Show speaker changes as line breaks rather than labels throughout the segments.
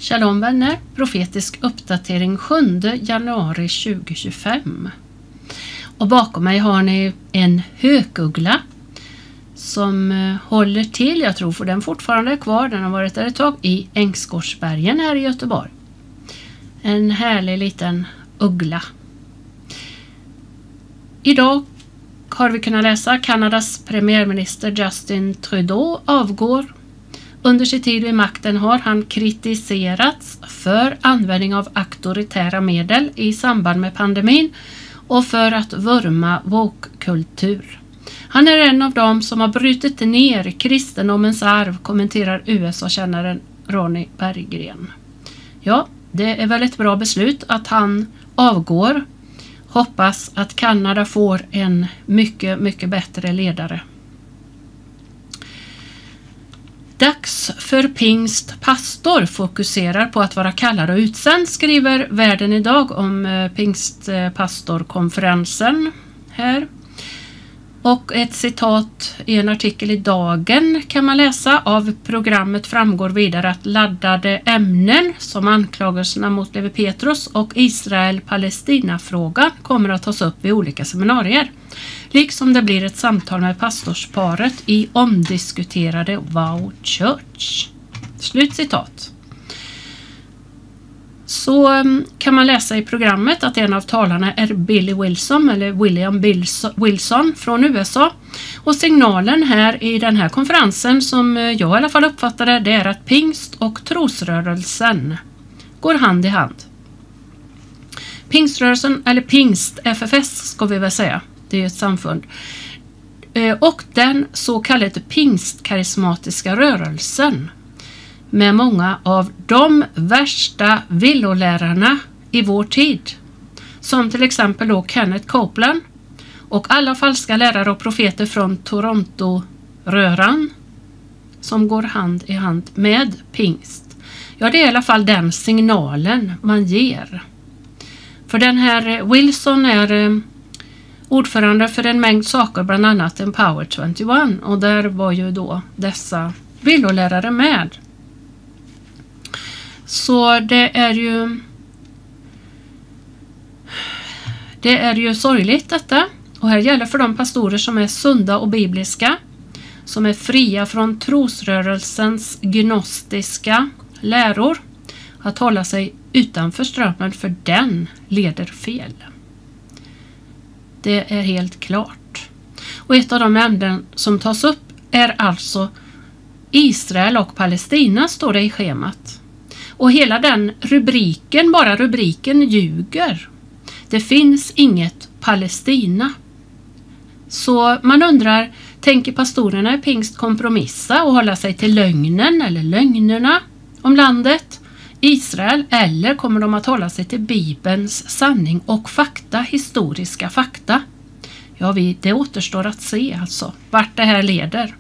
Shalom vänner, profetisk uppdatering 7 januari 2025. Och bakom mig har ni en hökuggla som håller till, jag tror för den fortfarande är kvar, den har varit där ett tag, i Ängsgårdsbergen här i Göteborg. En härlig liten uggla. Idag har vi kunnat läsa Kanadas premiärminister Justin Trudeau avgår. Under sin tid vid makten har han kritiserats för användning av auktoritära medel i samband med pandemin och för att vurma woke-kultur. Han är en av dem som har brutit ner kristendomens arv, kommenterar USA-kännaren Ronny Berggren. Ja, det är väl ett bra beslut att han avgår. Hoppas att Kanada får en mycket bättre ledare. Dags för pingst. Pastor fokuserar på att vara kallad och utsänd, skriver Världen idag om pingstpastorkonferensen här. Och ett citat i en artikel i Dagen kan man läsa. Av programmet framgår vidare att laddade ämnen som anklagelserna mot Levi Petrus och Israel-Palestina-frågan kommer att tas upp vid olika seminarier. Liksom det blir ett samtal med pastorsparet i omdiskuterade Wow Church. Slutcitat. Så kan man läsa i programmet att en av talarna är Billy Wilson eller William Wilson från USA. Och signalen här i den här konferensen som jag i alla fall uppfattade, det är att pingst och trosrörelsen går hand i hand. Pingströrelsen, eller pingst, FFS ska vi väl säga, det är ett samfund. Och den så kallade pingstkarismatiska rörelsen med många av de värsta villolärarna i vår tid. Som till exempel då Kenneth Copeland och alla falska lärare och profeter från Toronto-röran som går hand i hand med pingst. Ja, det är i alla fall den signalen man ger. För den här Wilson är ordförande för en mängd saker, bland annat Empower 21, och där var ju då dessa villolärare med. Så det är ju sorgligt detta, och här gäller för de pastorer som är sunda och bibliska, som är fria från trosrörelsens gnostiska läror, att hålla sig utanför strömmen, för den leder fel. Det är helt klart. Och ett av de ämnen som tas upp är alltså Israel och Palestina, står det i schemat. Och hela den rubriken, bara rubriken ljuger. Det finns inget Palestina. Så man undrar, tänker pastorerna i pingst kompromissa och hålla sig till lögnen eller lögnerna om landet Israel, eller kommer de att hålla sig till Bibelns sanning och fakta, historiska fakta? Ja, det återstår att se alltså vart det här leder.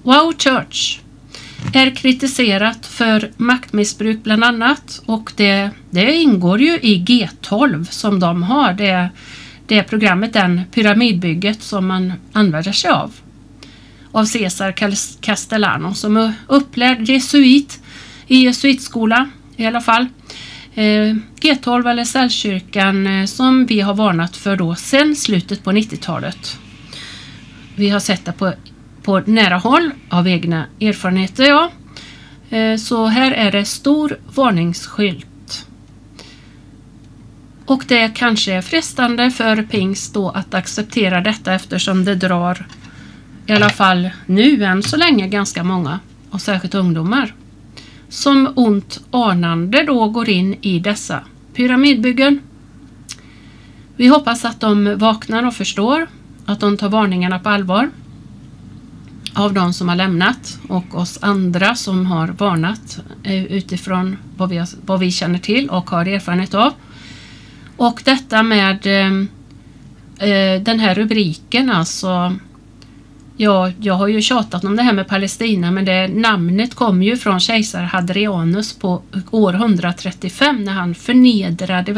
Wow Church är kritiserat för maktmissbruk bland annat, och det ingår ju i G12 som de har, det programmet, den pyramidbygget som man använder sig av Cesar Castellano, som är upplärd jesuit i jesuitskola i alla fall. G12 eller cellkyrkan som vi har varnat för då sedan slutet på 90-talet. Vi har sett det på nära håll av egna erfarenheter, ja. Så här är det stor varningsskylt. Och det kanske är frestande för pingst då att acceptera detta, eftersom det drar i alla fall nu än så länge ganska många, och särskilt ungdomar, som ont anande då går in i dessa pyramidbyggen. Vi hoppas att de vaknar och förstår, att de tar varningarna på allvar av de som har lämnat och oss andra som har varnat utifrån vad vi känner till och har erfarenhet av. Och detta med den här rubriken, alltså, ja, jag har ju tjatat om det här med Palestina, men det namnet kom ju från kejsar Hadrianus på år 135 när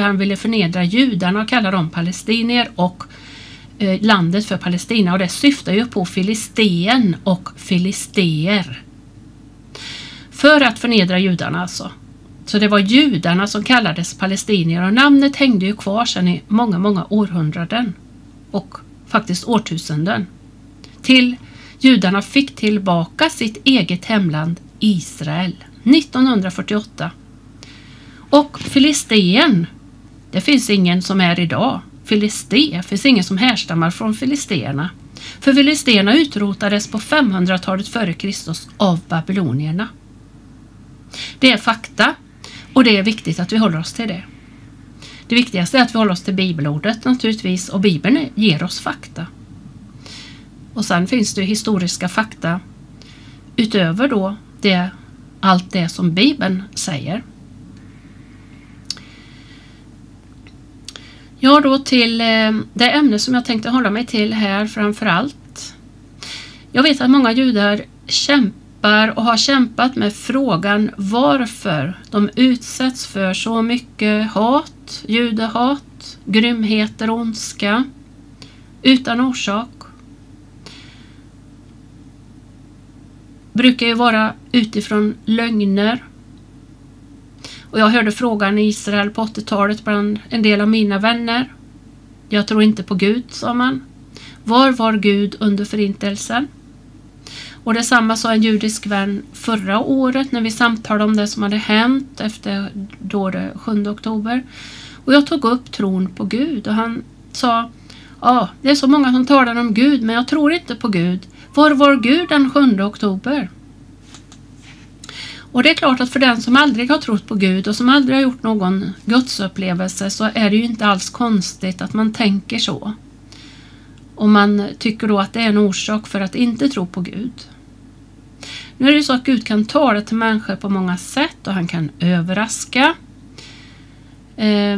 han ville förnedra judarna och kalla dem palestinier och landet för Palestina, och det syftar ju på filisten och filisteer. För att förnedra judarna alltså. Så det var judarna som kallades palestinier och namnet hängde ju kvar sedan i många århundraden och faktiskt årtusenden. Till judarna fick tillbaka sitt eget hemland Israel 1948. Och Filisteen, det finns ingen som är idag. Filisté finns ingen som härstammar från filisteerna. För filisteerna utrotades på 500-talet före Kristus av babylonierna. Det är fakta och det är viktigt att vi håller oss till det. Det viktigaste är att vi håller oss till bibelordet naturligtvis, och Bibeln ger oss fakta. Och sen finns det historiska fakta utöver då allt det som Bibeln säger. Ja, då till det ämne som jag tänkte hålla mig till här framför allt. Jag vet att många judar kämpar och har kämpat med frågan varför de utsätts för så mycket hat, judehat, grymheter och ondska utan orsak. Brukar ju vara utifrån lögner. Och jag hörde frågan i Israel på 80-talet bland en del av mina vänner. Jag tror inte på Gud, sa man. Var var Gud under förintelsen? Och detsamma sa en judisk vän förra året när vi samtalade om det som hade hänt efter då det 7 oktober. Och jag tog upp tron på Gud och han sa, ja, det är så många som talar om Gud men jag tror inte på Gud. Var var Gud den 7 oktober? Och det är klart att för den som aldrig har trott på Gud och som aldrig har gjort någon gudsupplevelse så är det ju inte alls konstigt att man tänker så. Och man tycker då att det är en orsak för att inte tro på Gud. Nu är det så att Gud kan tala till människor på många sätt och han kan överraska.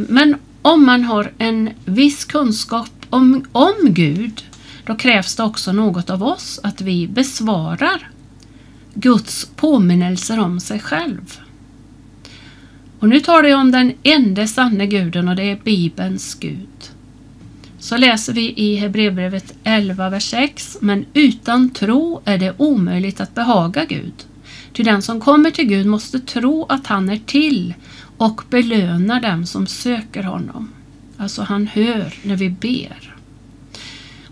Men om man har en viss kunskap om Gud, då krävs det också något av oss att vi besvarar Guds påminnelser om sig själv. Och nu talar jag om den enda sanna guden och det är Bibelns Gud. Så läser vi i Hebreerbrevet 11, vers 6. Men utan tro är det omöjligt att behaga Gud. Ty den som kommer till Gud måste tro att han är till och belönar dem som söker honom. Alltså han hör när vi ber.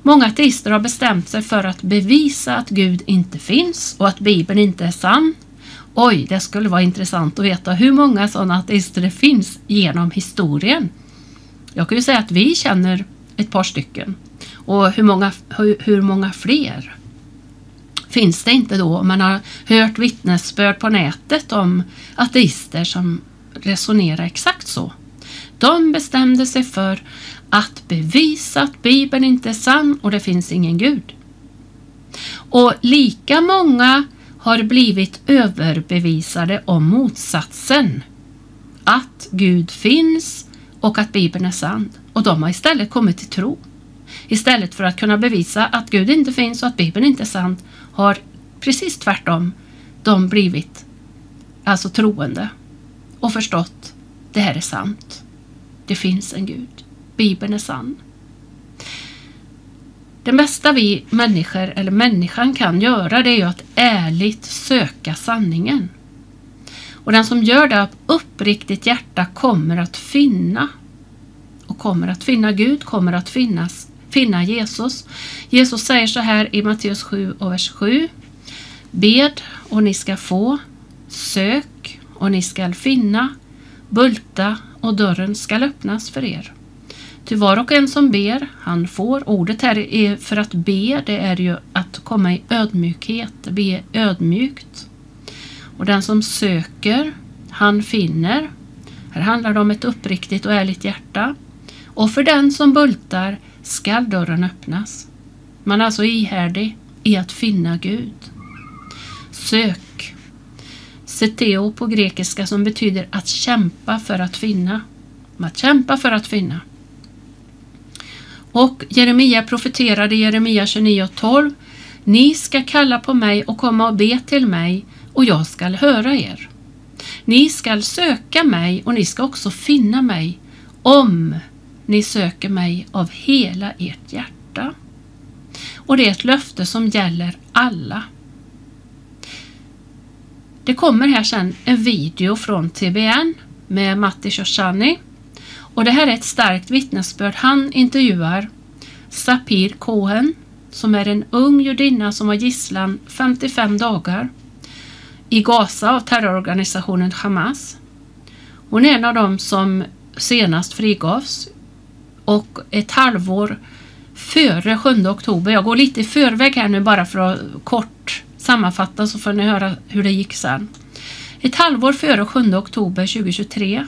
Många ateister har bestämt sig för att bevisa att Gud inte finns och att Bibeln inte är sann. Oj, det skulle vara intressant att veta hur många sådana ateister det finns genom historien. Jag kan ju säga att vi känner ett par stycken. Och hur många fler finns det inte då? Man har hört vittnesbörd på nätet om ateister som resonerar exakt så. De bestämde sig för att bevisa att Bibeln inte är sann och det finns ingen Gud. Och lika många har blivit överbevisade om motsatsen. Att Gud finns och att Bibeln är sann. Och de har istället kommit till tro. Istället för att kunna bevisa att Gud inte finns och att Bibeln inte är sann har precis tvärtom de blivit alltså troende och förstått det här är sant. Det finns en Gud. Bibeln är sann. Det mesta vi människor eller människan kan göra det är ju att ärligt söka sanningen. Och den som gör det av uppriktigt hjärta kommer att finna. Och kommer att finna Gud, kommer att finna Jesus. Jesus säger så här i Matteus 7 och vers 7. Bed och ni ska få. Sök och ni ska finna. Bulta och dörren ska öppnas för er. Ty var och en som ber, han får. Ordet här är för att be, det är ju att komma i ödmjukhet, be ödmjukt. Och den som söker, han finner. Här handlar det om ett uppriktigt och ärligt hjärta. Och för den som bultar ska dörren öppnas. Man är alltså ihärdig i att finna Gud. Sök. Seteo på grekiska som betyder att kämpa för att finna. Att kämpa för att finna. Och Jeremia profeterade i Jeremia 29:12. Ni ska kalla på mig och komma och be till mig och jag ska höra er. Ni ska söka mig och ni ska också finna mig om ni söker mig av hela ert hjärta. Och det är ett löfte som gäller alla. Det kommer här sen en video från TBN med Matti Shoshani. Och det här är ett starkt vittnesbörd. Han intervjuar Sapir Cohen, som är en ung judinna som var gisslan 55 dagar i Gaza av terrororganisationen Hamas. Hon är en av dem som senast frigavs, och ett halvår före 7 oktober. Jag går lite i förväg här nu bara för att kort sammanfatta, så får ni höra hur det gick sen. Ett halvår före 7 oktober 2023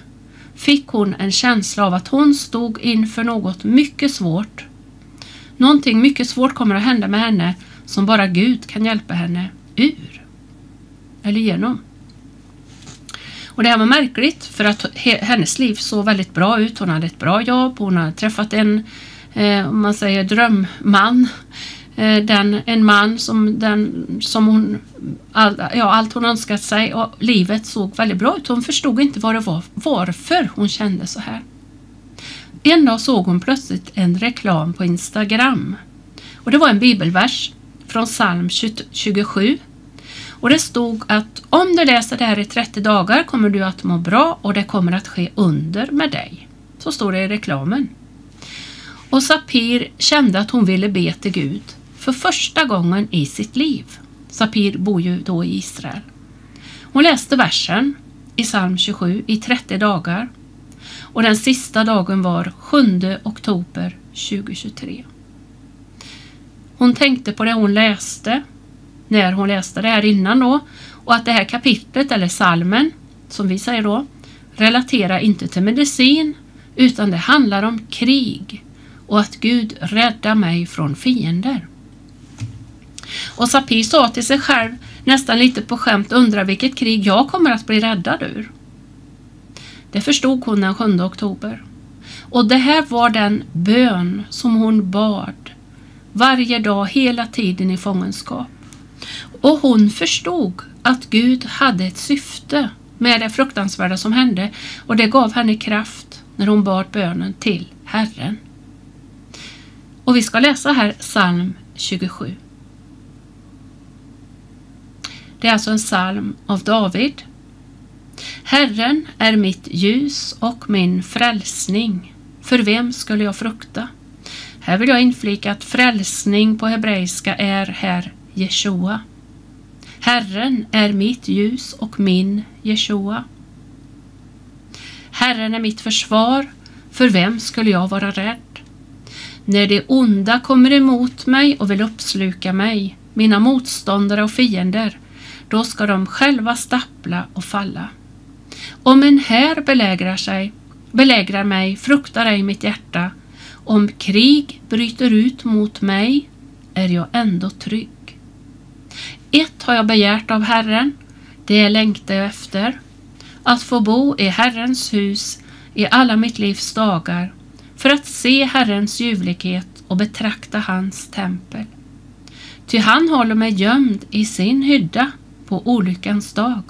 fick hon en känsla av att hon stod inför något mycket svårt. Någonting mycket svårt kommer att hända med henne som bara Gud kan hjälpa henne ur. Eller genom. Och det här var märkligt, för att hennes liv såg väldigt bra ut. Hon hade ett bra jobb. Hon hade träffat en om man säger drömman. En man som hon allt hon önskat sig, och livet såg väldigt bra ut. Hon förstod inte vad det var, varför hon kände så här. En dag såg hon plötsligt en reklam på Instagram, och det var en bibelvers från psalm 27, och det stod att om du läser det här i 30 dagar kommer du att må bra, och det kommer att ske under med dig. Så står det i reklamen. Och Sapir kände att hon ville be till Gud för första gången i sitt liv. Sapir bor ju då i Israel. Hon läste versen i psalm 27 i 30 dagar. Och den sista dagen var 7 oktober 2023. Hon tänkte på det hon läste när hon läste det här innan då. Och att det här kapitlet, eller psalmen som vi säger då, relaterar inte till medicin, utan det handlar om krig. Och att Gud räddar mig från fiender. Och Sapir sa till sig själv, nästan lite på skämt, undrar vilket krig jag kommer att bli räddad ur. Det förstod hon den 7 oktober. Och det här var den bön som hon bad varje dag, hela tiden i fångenskap. Och hon förstod att Gud hade ett syfte med det fruktansvärda som hände, och det gav henne kraft när hon bad bönen till Herren. Och vi ska läsa här psalm 27. Det är alltså en psalm av David. Herren är mitt ljus och min frälsning. För vem skulle jag frukta? Här vill jag inflika att frälsning på hebreiska är här Jeshua. Herren är mitt ljus och min Jeshua. Herren är mitt försvar. För vem skulle jag vara rädd? När det onda kommer emot mig och vill uppsluka mig, mina motståndare och fiender, då ska de själva stappla och falla. Om en här belägrar mig, fruktar ej mitt hjärta. Om krig bryter ut mot mig, är jag ändå trygg. Ett har jag begärt av Herren, det längtar jag efter, att få bo i Herrens hus i alla mitt livs dagar, för att se Herrens ljuvlighet och betrakta hans tempel. Ty han håller mig gömd i sin hydda på olyckans dag.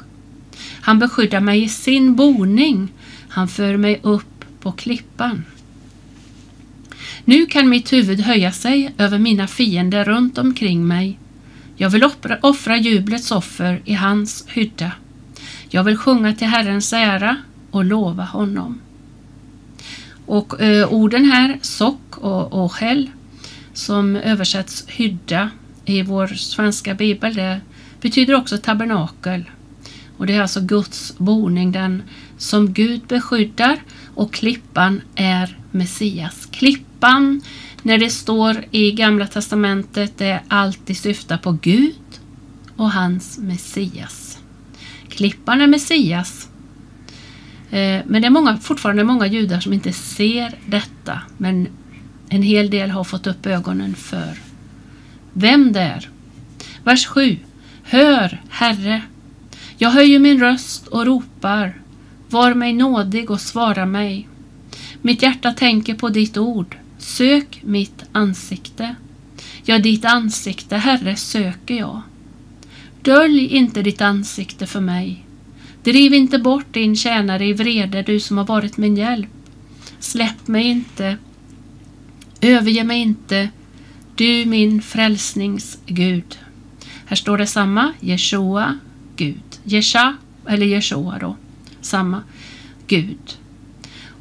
Han beskyddar mig i sin boning, han för mig upp på klippan. Nu kan mitt huvud höja sig över mina fiender runt omkring mig. Jag vill offra jublets offer i hans hydda. Jag vill sjunga till Herrens ära och lova honom. Och orden här, sock och ohel, som översätts hydda i vår svenska bibel, det betyder också tabernakel. Och det är alltså Guds boning, den som Gud beskyddar, och klippan är Messias. Klippan, när det står i Gamla testamentet, det är alltid syftar på Gud och hans Messias. Klippan är Messias. Men det är fortfarande många judar som inte ser detta, men en hel del har fått upp ögonen för vem det är. Vers 7. Hör, Herre, jag höjer min röst och ropar, var mig nådig och svara mig. Mitt hjärta tänker på ditt ord, sök mitt ansikte. Ja, ditt ansikte, Herre, söker jag. Dölj inte ditt ansikte för mig. Driv inte bort din tjänare i vrede, du som har varit min hjälp. Släpp mig inte, överge mig inte, du min frälsningsgud. Här står det samma, Jeshua, Gud. Jesha eller Jeshua då, samma Gud.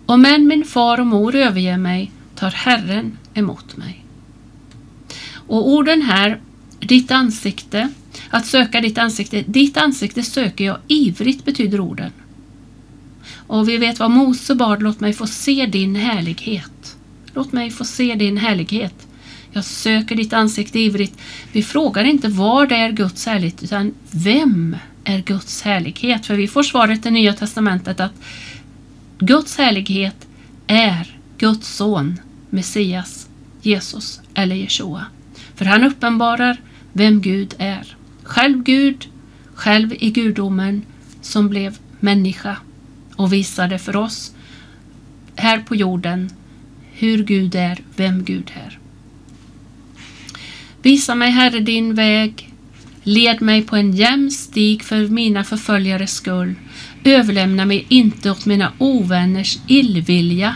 Och men min far och mor överger mig, tar Herren emot mig. Och orden här, ditt ansikte, att söka ditt ansikte söker jag ivrigt, betyder orden. Och vi vet vad Mose bad, låt mig få se din härlighet. Låt mig få se din härlighet. Jag söker ditt ansikte ivrigt. Vi frågar inte vad det är Guds härlighet, utan vem är Guds härlighet? För vi får svaret i Nya testamentet att Guds härlighet är Guds son, Messias, Jesus eller Jeshua. För han uppenbarar vem Gud är. Själv Gud, själv i gudomen som blev människa och visade för oss här på jorden hur Gud är, vem Gud är. Visa mig, Herre, din väg. Led mig på en jämn stig för mina förföljares skull. Överlämna mig inte åt mina ovänners illvilja.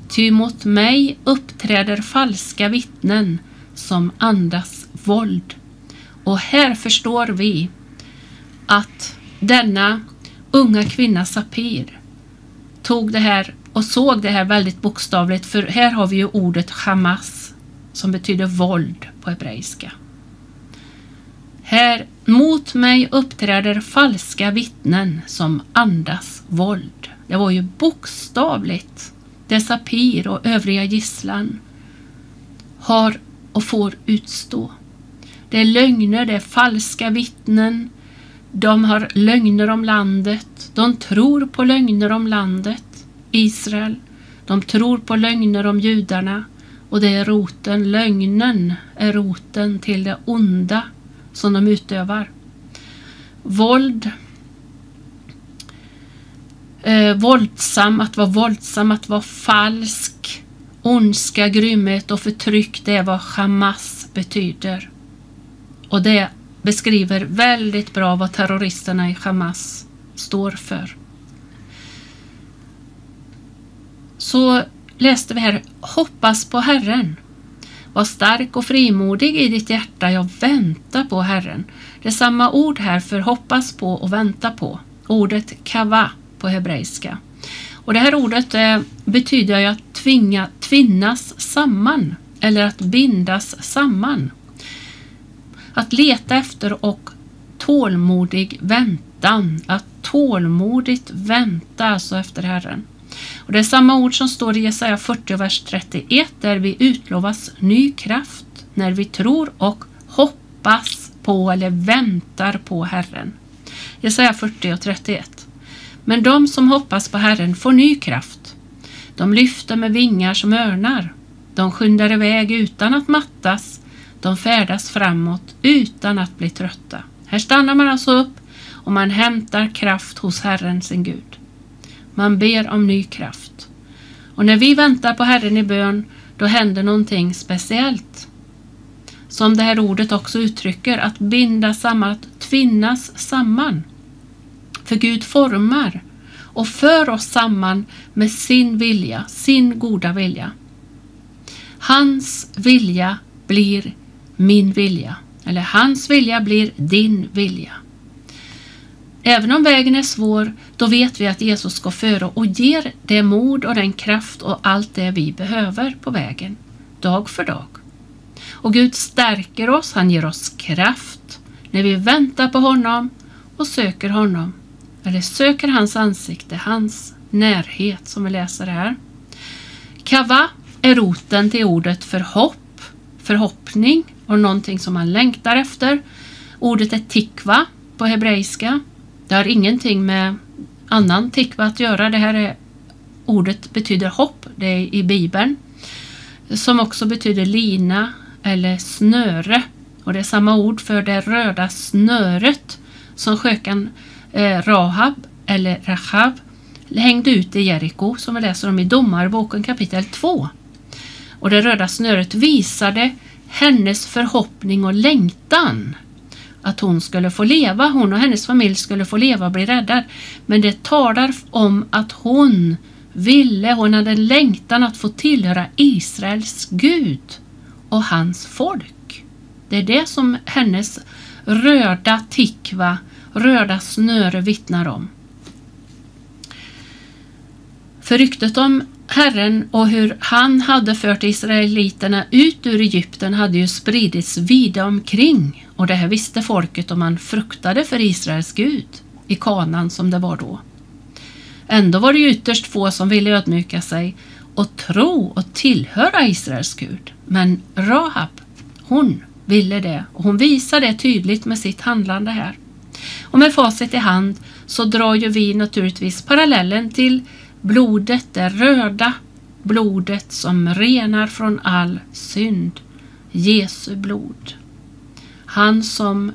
Ty mot mig uppträder falska vittnen som andas våld. Och här förstår vi att denna unga kvinna Sapir tog det här och såg det här väldigt bokstavligt. För här har vi ju ordet Hamas som betyder våld på hebreiska. Här mot mig uppträder falska vittnen som andas våld. Det var ju bokstavligt det Sapir och övriga gisslan har och får utstå. Det är lögner, det är falska vittnen. De har lögner om landet. De tror på lögner om landet, Israel. De tror på lögner om judarna. Och det är roten, lögnen är roten till det onda som de utövar. Våld, våldsam, att vara falsk, ondska, grymhet och förtryck, det är vad Hamas betyder. Och det beskriver väldigt bra vad terroristerna i Hamas står för. Så läste vi här, hoppas på Herren. Var stark och frimodig i ditt hjärta, jag väntar på Herren. Det är samma ord här för hoppas på och vänta på. Ordet kava på hebreiska. Och det här ordet betyder ju att tvinnas samman eller att bindas samman. Att leta efter och tålmodig väntan. Att tålmodigt vänta alltså efter Herren. Och det är samma ord som står i Jesaja 40 vers 31 där vi utlovas ny kraft när vi tror och hoppas på eller väntar på Herren. Jesaja 40 och 31. Men de som hoppas på Herren får ny kraft. De lyfter med vingar som örnar. De skyndar iväg utan att mattas. De färdas framåt utan att bli trötta. Här stannar man alltså upp och man hämtar kraft hos Herren sin Gud. Man ber om ny kraft. Och när vi väntar på Herren i bön, då händer någonting speciellt. Som det här ordet också uttrycker, att binda samman, att tvinnas samman. För Gud formar och för oss samman med sin vilja, sin goda vilja. Hans vilja blir min vilja, eller hans vilja blir din vilja. Även om vägen är svår, då vet vi att Jesus ska föra och ger det mod och den kraft och allt det vi behöver på vägen, dag för dag. Och Gud stärker oss, han ger oss kraft när vi väntar på honom och söker honom. Eller söker hans ansikte, hans närhet som vi läser här. Kava är roten till ordet för hopp, förhoppning och någonting som man längtar efter. Ordet är tikva på hebreiska. Det har ingenting med annan tikva att göra. Det här är, ordet betyder hopp, det är i Bibeln. Som också betyder lina eller snöre. Och det är samma ord för det röda snöret som skökan Rahab eller Rahab hängde ut i Jeriko, som vi läser om i Domarboken kapitel 2. Och det röda snöret visade hennes förhoppning och längtan. Att hon skulle få leva, hon och hennes familj skulle få leva och bli räddad. Men det talar om att hon hade längtan att få tillhöra Israels Gud och hans folk. Det är det som hennes röda tikva röda snöre vittnar om. För ryktet om Herren och hur han hade fört israeliterna ut ur Egypten hade ju spridits vida omkring, och det här visste folket, och man fruktade för Israels Gud i Kanan som det var då. Ändå var det ju ytterst få som ville ödmjuka sig och tro och tillhöra Israels Gud. Men Rahab, hon ville det, och hon visade det tydligt med sitt handlande här. Och med facit i hand så drar ju vi naturligtvis parallellen till blodet, det röda blodet som renar från all synd. Jesu blod. Han som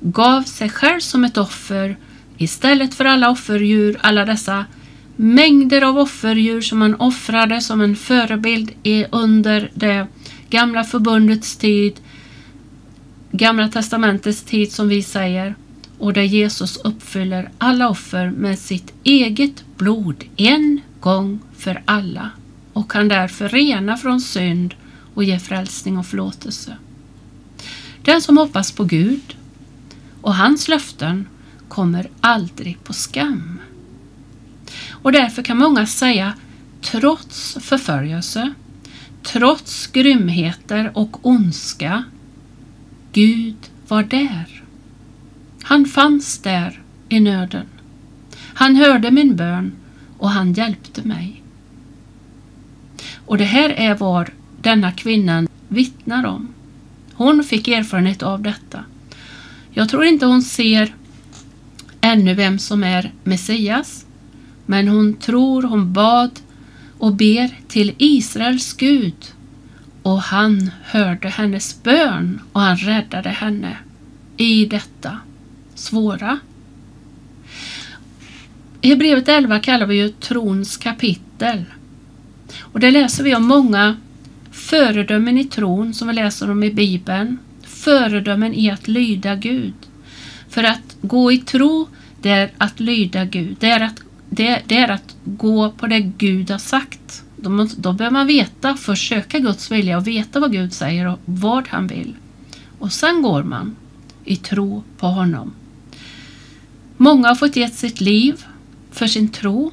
gav sig själv som ett offer istället för alla offerdjur, alla dessa mängder av offerdjur som man offrade som en förebild under det gamla förbundets tid, gamla testamentets tid som vi säger, och där Jesus uppfyller alla offer med sitt eget blod en gång för alla och kan därför rena från synd och ge frälsning och förlåtelse. Den som hoppas på Gud och hans löften kommer aldrig på skam. Och därför kan många säga, trots förföljelse, trots grymheter och ondska, Gud var där. Han fanns där i nöden. Han hörde min bön och han hjälpte mig. Och det här är vad denna kvinnan vittnar om. Hon fick erfarenhet av detta. Jag tror inte hon ser ännu vem som är Messias, men hon tror, hon bad och ber till Israels Gud, och han hörde hennes bön och han räddade henne i detta svåra. I Hebreerbrevet 11 kallar vi ju trons kapitel, och där läser vi om många föredömen i tron som vi läser om i Bibeln. Föredömen i att lyda Gud. För att gå i tro, det är att lyda Gud. Det är att gå på det Gud har sagt. Då bör man veta, försöka Guds vilja och veta vad Gud säger och vad han vill. Och sen går man i tro på honom. Många har fått gett sitt liv för sin tro.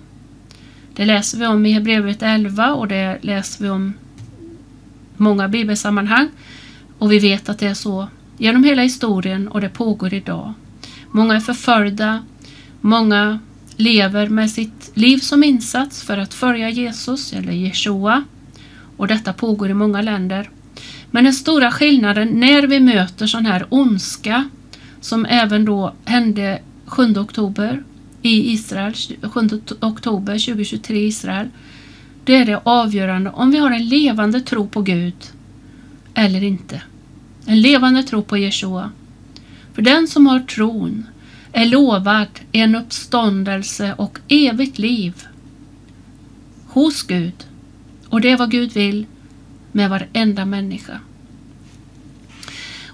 Det läser vi om i Hebreerbrevet 11, och det läser vi om många bibelsammanhang. Och vi vet att det är så genom hela historien, och det pågår idag. Många är förföljda, många lever med sitt liv som insats för att följa Jesus eller Jeshua, och detta pågår i många länder. Men den stora skillnaden när vi möter sån här ondska, som även då hände 7 oktober i Israel, 7 oktober 2023 i Israel, det är det avgörande om vi har en levande tro på Gud eller inte. En levande tro på Jeshua. För den som har tron är lovad en uppståndelse och evigt liv hos Gud. Och det är vad Gud vill med varenda människa.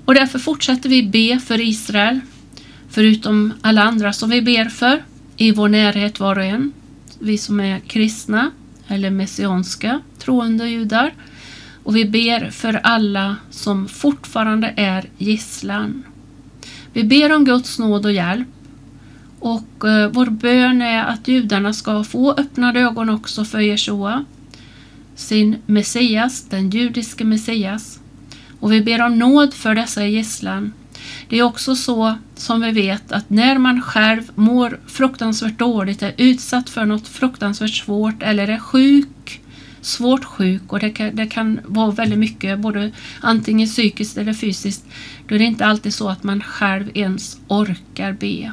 Och därför fortsätter vi be för Israel, förutom alla andra som vi ber för i vår närhet var och en. Vi som är kristna eller messianska troende judar. Och vi ber för alla som fortfarande är gisslan. Vi ber om Guds nåd och hjälp. Och vår bön är att judarna ska få öppnade ögon också för Jeshua, sin Messias, den judiske Messias. Och vi ber om nåd för dessa gisslan. Det är också så som vi vet att när man själv mår fruktansvärt dåligt, är utsatt för något fruktansvärt svårt eller är sjuk, svårt sjuk, och det kan vara väldigt mycket, både antingen psykiskt eller fysiskt, då är det inte alltid så att man själv ens orkar be.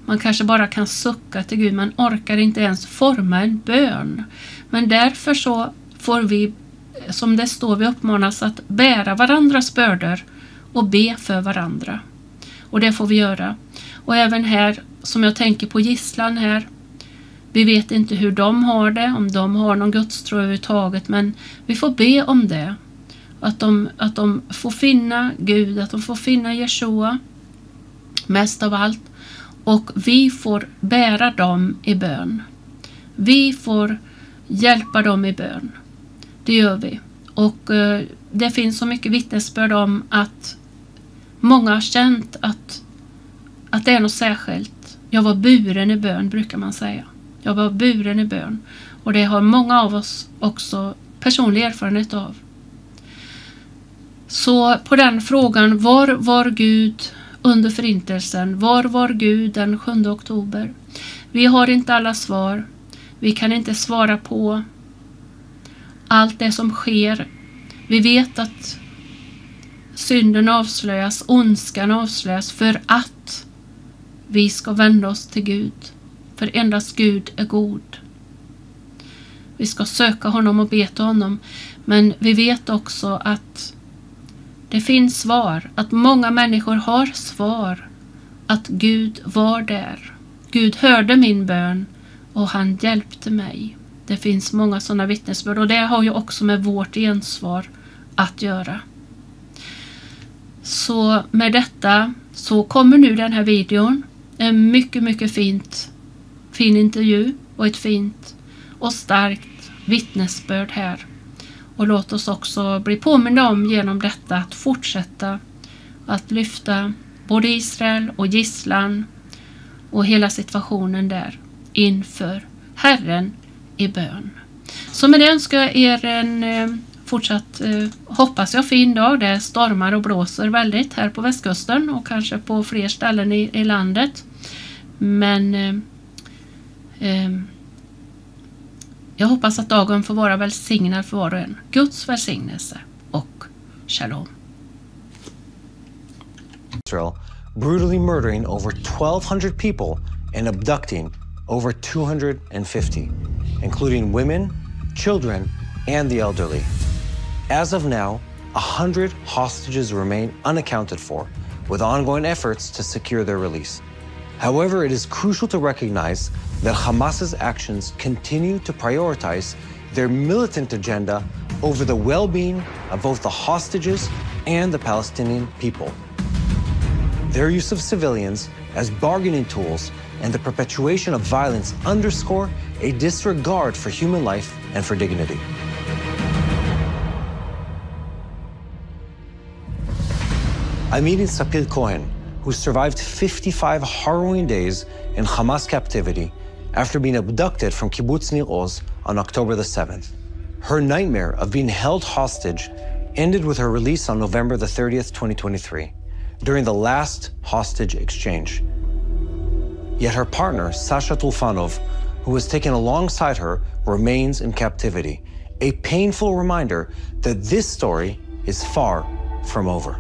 Man kanske bara kan sucka till Gud, man orkar inte ens forma en bön. Men därför så får vi, som det står, vi uppmanas att bära varandras bördor och be för varandra. Och det får vi göra. Och även här, som jag tänker på gisslan här, vi vet inte hur de har det, om de har någon gudstro överhuvudtaget, men vi får be om det. Att de får finna Gud, att de får finna Jeshua mest av allt. Och vi får bära dem i bön. Vi får hjälpa dem i bön. Det gör vi. Och det finns så mycket vittnesbörd om att många har känt att det är något särskilt. Jag var buren i bön, brukar man säga. Jag var buren i bön. Och det har många av oss också personlig erfarenhet av. Så på den frågan, var Gud under förintelsen? Var Gud den 7 oktober? Vi har inte alla svar. Vi kan inte svara på allt det som sker. Vi vet att synden avslöjas, ondskan avslöjas för att vi ska vända oss till Gud. För endast Gud är god. Vi ska söka honom och be till honom. Men vi vet också att det finns svar. Att många människor har svar. Att Gud var där. Gud hörde min bön och han hjälpte mig. Det finns många sådana vittnesbörd och det har ju också med vårt gensvar att göra. Så med detta så kommer nu den här videon. En mycket fin intervju och ett fint och starkt vittnesbörd här. Och låt oss också bli påminna om genom detta att fortsätta att lyfta både Israel och gisslan och hela situationen där inför Herren i bön. Så med det önskar jag er en fortsatt, hoppas jag, fin dag. Det stormar och blåser väldigt här på västkusten och kanske på fler ställen i landet. Men jag hoppas att dagen får vara välsignad för var och en. Guds välsignelse och shalom.
Israel, brutally murdering over 1,200 people and abducting over 250, including women, children, and the elderly. As of now, 100 hostages remain unaccounted for, with ongoing efforts to secure their release. However, it is crucial to recognize that Hamas's actions continue to prioritize their militant agenda over the well-being of both the hostages and the Palestinian people. Their use of civilians as bargaining tools and the perpetuation of violence underscore a disregard for human life and for dignity. I'm meeting Sapir Cohen, who survived 55 harrowing days in Hamas captivity after being abducted from Kibbutz Nir Oz on October the 7th. Her nightmare of being held hostage ended with her release on November the 30th, 2023, during the last hostage exchange. Yet her partner, Sasha Tulfanov, who was taken alongside her, remains in captivity, a painful reminder that this story is far from over.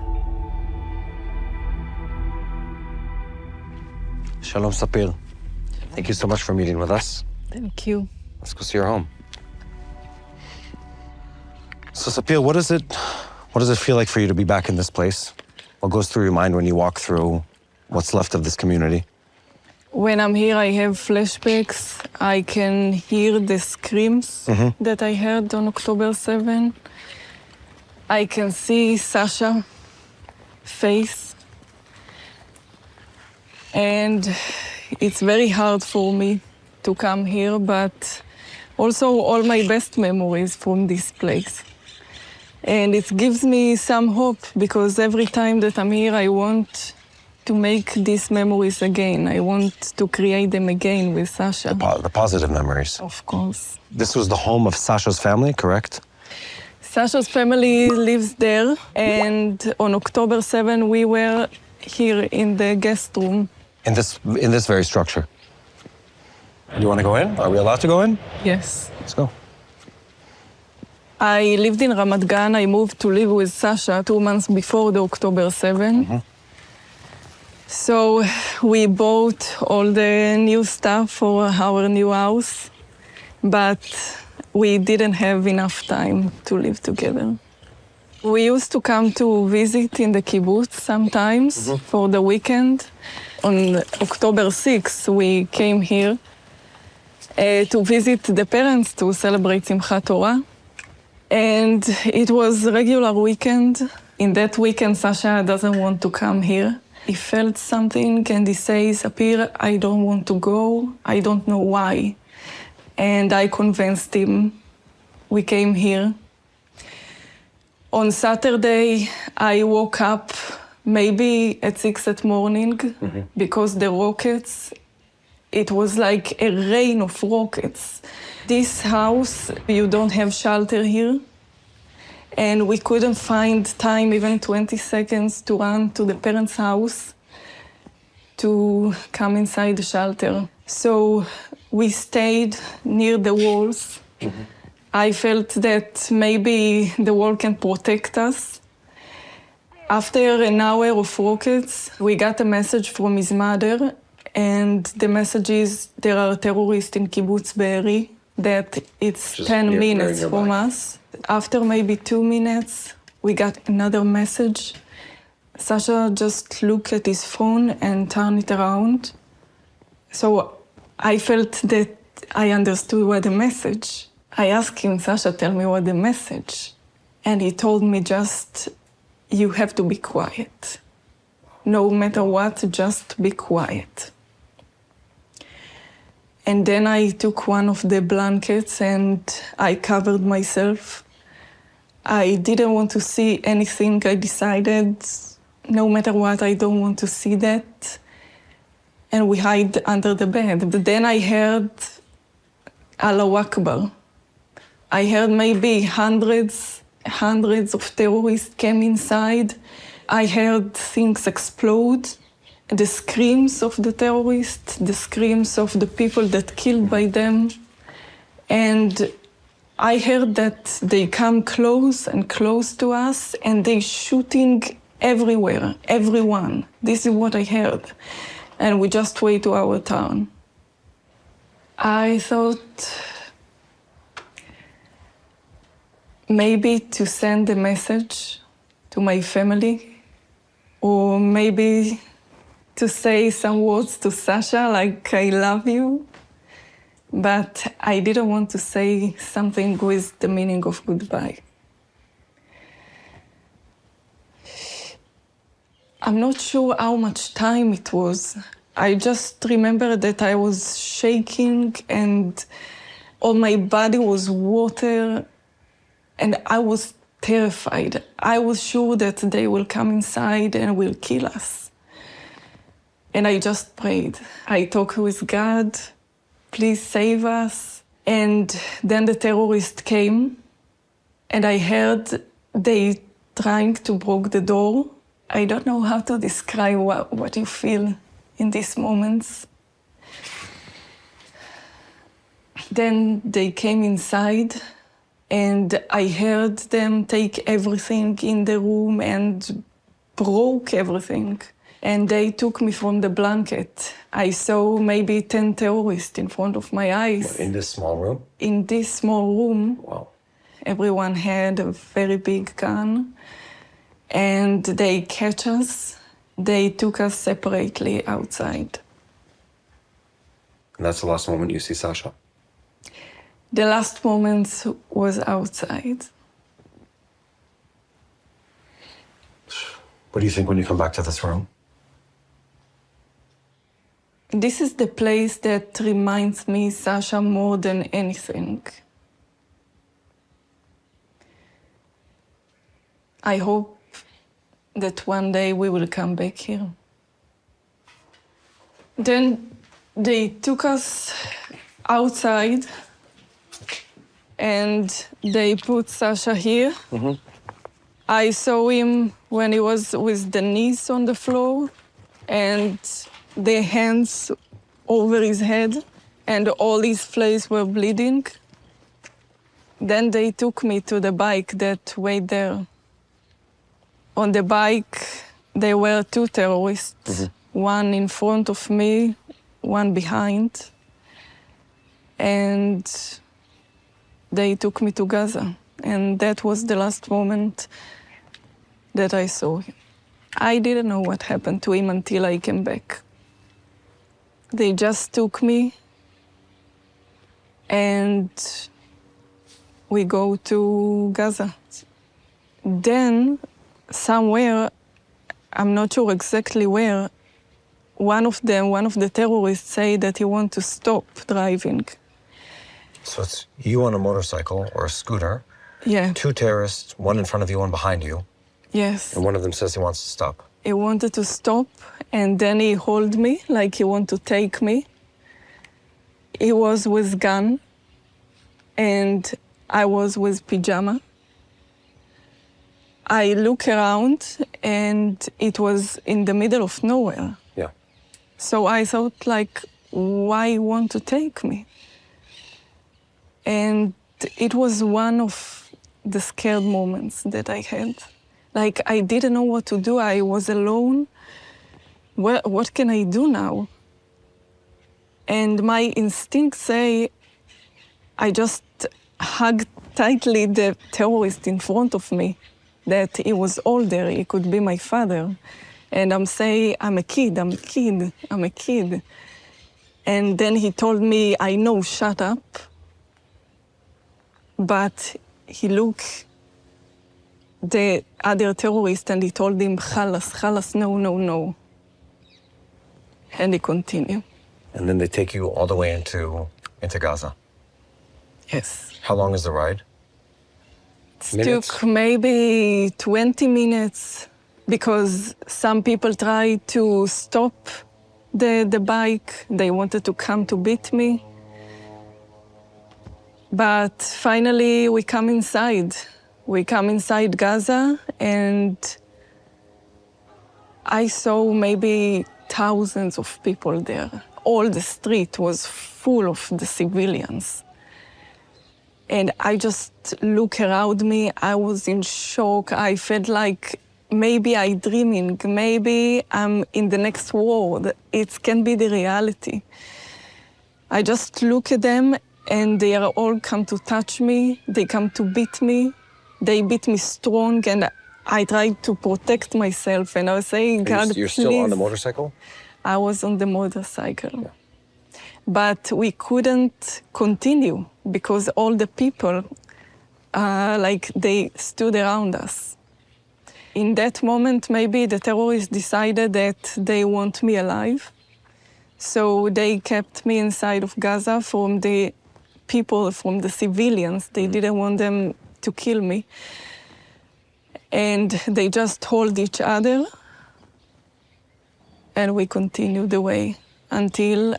Shalom, Sapir. Thank you so much for meeting with us.
Thank you.
Let's go see your home. So, Sapir, what does it feel like for you to be back in this place? What goes through your mind when you walk through what's left of this community?
When I'm here, I have flashbacks. I can hear the screams that I heard on October 7. I can see Sasha's face. And it's very hard for me to come here, but also all my best memories from this place. And it gives me some hope, because every time that I'm here, I want to make these memories again. I want to create them again with Sasha.
The positive memories.
Of course.
This was the home of Sasha's family, correct?
Sasha's family lives there, and on October 7, we were here in the guest room.
In this very structure. You want to go in? Are we allowed to go in?
Yes.
Let's go.
I lived in Ramat Gan. I moved to live with Sasha 2 months before the October 7. So we bought all the new stuff for our new house, but we didn't have enough time to live together. We used to come to visit in the kibbutz sometimes for the weekend. On October 6th, we came here to visit the parents to celebrate Simchat Torah. And it was a regular weekend. In that weekend, Sasha doesn't want to come here. He felt something and he says, Sapir, I don't want to go. I don't know why. And I convinced him. We came here. On Saturday, I woke up maybe at 6 at morning, because the rockets, it was like a rain of rockets. This house, you don't have shelter here. And we couldn't find time, even 20 seconds, to run to the parents' house to come inside the shelter. So we stayed near the walls. I felt that maybe the wall can protect us. After an hour of rockets, we got a message from his mother, and the message is there are terrorists in Kibbutz Be'eri, that it's just 10 minutes from us. After maybe 2 minutes, we got another message. Sasha just looked at his phone and turned it around. So I felt that I understood what the message. I asked him, Sasha, tell me what the message. And he told me just, you have to be quiet. No matter what, just be quiet. And then I took one of the blankets and I covered myself. I didn't want to see anything. I decided, no matter what, I don't want to see that. And we hid under the bed. But then I heard Allahu Akbar. I heard maybe hundreds of terrorists came inside. I heard things explode. The screams of the terrorists, the screams of the people that killed by them. And I heard that they come close and close to us, and they shooting everywhere, everyone. This is what I heard. And we just wait to our turn. I thought maybe to send a message to my family, or maybe to say some words to Sasha, like, I love you. But I didn't want to say something with the meaning of goodbye. I'm not sure how much time it was. I just remember that I was shaking and all my body was water, and I was terrified. I was sure that they will come inside and will kill us. And I just prayed. I talked with God, please save us. And then the terrorists came, and I heard they trying to break the door. I don't know how to describe what you feel in these moments. Then they came inside, and I heard them take everything in the room and broke everything. And they took me from the blanket. I saw maybe 10 terrorists in front of my eyes.
What, in this small room?
In this small room.
Wow.
Everyone had a very big gun. And they catch us. They took us separately outside.
And that's the last moment you see Sasha?
The last moment was outside.
What do you think when you come back to this room?
This is the place that reminds me Sasha more than anything. I hope that one day we will come back here. Then they took us outside and they put Sasha here. I saw him when he was with the knees on the floor and the hands over his head, and all his face were bleeding. Then they took me to the bike that wait there. On the bike, there were 2 terrorists, one in front of me, one behind. And they took me to Gaza. And that was the last moment that I saw him. I didn't know what happened to him until I came back. They just took me and we go to Gaza. Then, somewhere, I'm not sure exactly where, one of the terrorists say that he wants to stop driving.
So it's you on a motorcycle or a scooter,
Yeah.
2 terrorists, one in front of you, one behind you,
Yes.
and one of them says he wants to stop.
He wanted to stop, and then he held me like he wanted to take me. He was with gun, and I was with pajama. I look around, and it was in the middle of nowhere.
Yeah.
So I thought, like, why you want to take me? And it was one of the scared moments that I had. Like, I didn't know what to do. I was alone. What can I do now? And my instincts say, I just hugged tightly the terrorist in front of me, that he was older, he could be my father. And I'm saying, I'm a kid. And then he told me, I know, shut up. But he looked the other terrorist and he told him, Khalas, no. And he continued.
And then they take you all the way into Gaza.
Yes.
How long is the ride?
It took maybe 20 minutes because some people tried to stop the bike. They wanted to come to beat me. But finally, we come inside. We come inside Gaza, and I saw maybe thousands of people there. All the street was full of the civilians. And I just look around me, I was in shock. I felt like maybe I'm dreaming, maybe I'm in the next world. It can be the reality. I just look at them, and they are all come to touch me. They come to beat me. They beat me strong, and I tried to protect myself. And I was saying, God,
you're
please.
still on the motorcycle?
I was on the motorcycle. Yeah. But we couldn't continue because all the people, they stood around us. In that moment, maybe the terrorists decided that they want me alive. So they kept me inside of Gaza from the people, from the civilians. They didn't want them to kill me. And they just hold each other. And we continued the way until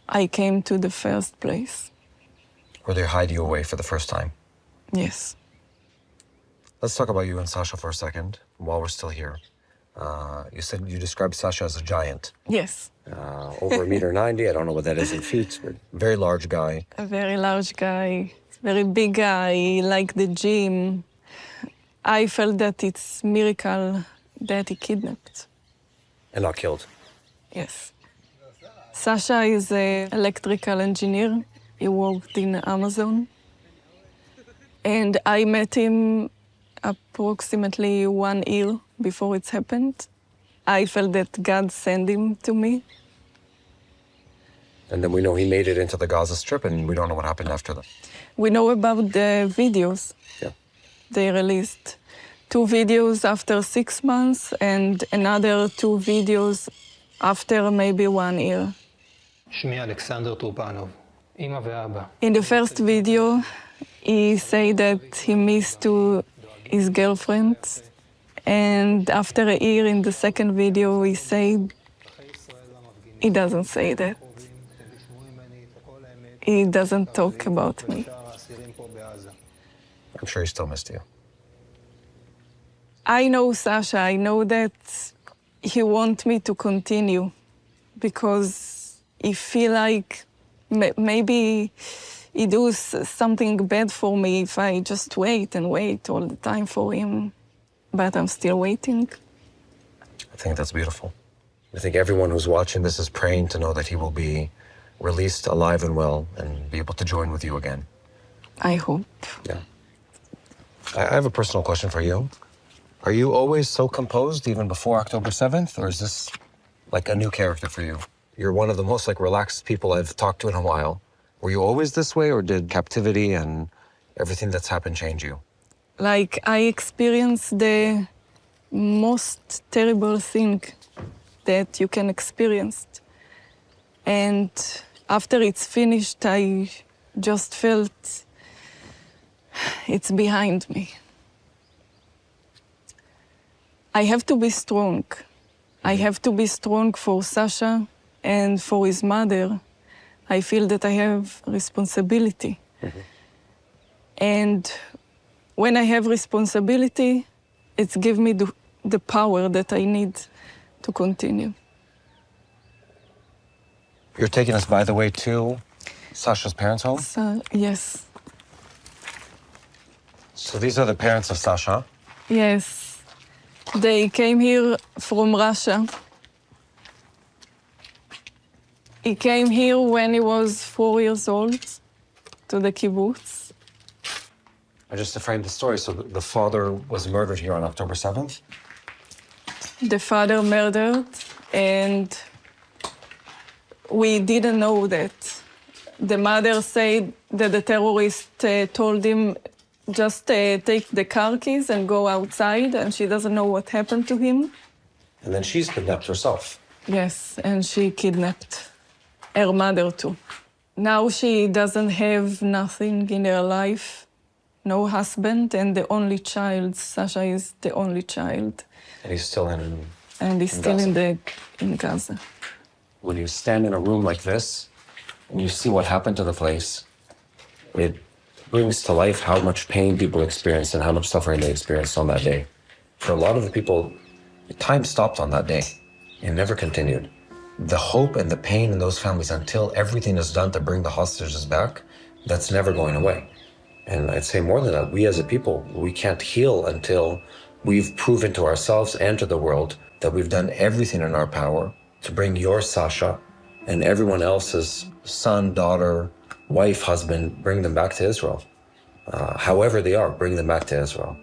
I came to the first place.
Where they hide you away for the first time?
Yes.
Let's talk about you and Sasha for a second, while we're still here. You said you described Sasha as a giant.
Yes.
Over 1.90 m. I don't know what that is in feet, but very large guy.
A very large guy, very big guy, like the gym. I felt that it's a miracle that he kidnapped.
And not killed.
Yes. Sasha is an electrical engineer. He worked in Amazon. And I met him approximately 1 year before it happened. I felt that God sent him to me.
And then we know he made it into the Gaza Strip, and we don't know what happened after that.
We know about the videos.
Yeah.
They released 2 videos after 6 months and another 2 videos after maybe 1 year. In the first video, he said that he missed to his girlfriend. And after a year in the second video, he said he doesn't say that. He doesn't talk about me.
I'm sure he still missed you.
I know Sasha. I know that he wants me to continue because he feel like maybe he does something bad for me if I just wait and wait all the time for him. But I'm still waiting.
I think that's beautiful. I think everyone who's watching this is praying to know that he will be released alive and well and be able to join with you again.
I hope.
Yeah. I have a personal question for you. Are you always so composed even before October 7th, or is this like a new character for you? You're one of the most relaxed people I've talked to in a while. Were you always this way, or did captivity and everything that's happened change you?
I experienced the most terrible thing that you can experience. And after it's finished, I just felt it's behind me. I have to be strong I have to be strong for Sasha and for his mother. I feel that I have responsibility. And when I have responsibility, it's give me the power that I need to continue.
You're taking us, by the way, to Sasha's parents' home?
So, yes.
So these are the parents of Sasha.
Yes. They came here from Russia. He came here when he was 4 years old to the kibbutz.
Just to frame the story, so the father was murdered here on October 7th?
The father murdered, and we didn't know that. The mother said that the terrorist told him just take the car keys and go outside, and she doesn't know what happened to him.
And then she's kidnapped herself.
Yes, and she kidnapped her mother too. Now she doesn't have nothing in her life, no husband, and the only child, Sasha is the only child.
And he's still in
Gaza. in Gaza.
When you stand in a room like this and you see what happened to the place, it brings to life how much pain people experienced and how much suffering they experienced on that day. For a lot of the people, time stopped on that day. It never continued. The hope and the pain in those families until everything is done to bring the hostages back, that's never going away. And I'd say more than that, we as a people, we can't heal until we've proven to ourselves and to the world that we've done everything in our power to bring your Sasha and everyone else's son, daughter, wife, husband, bring them back to Israel. However they are, bring them back to Israel.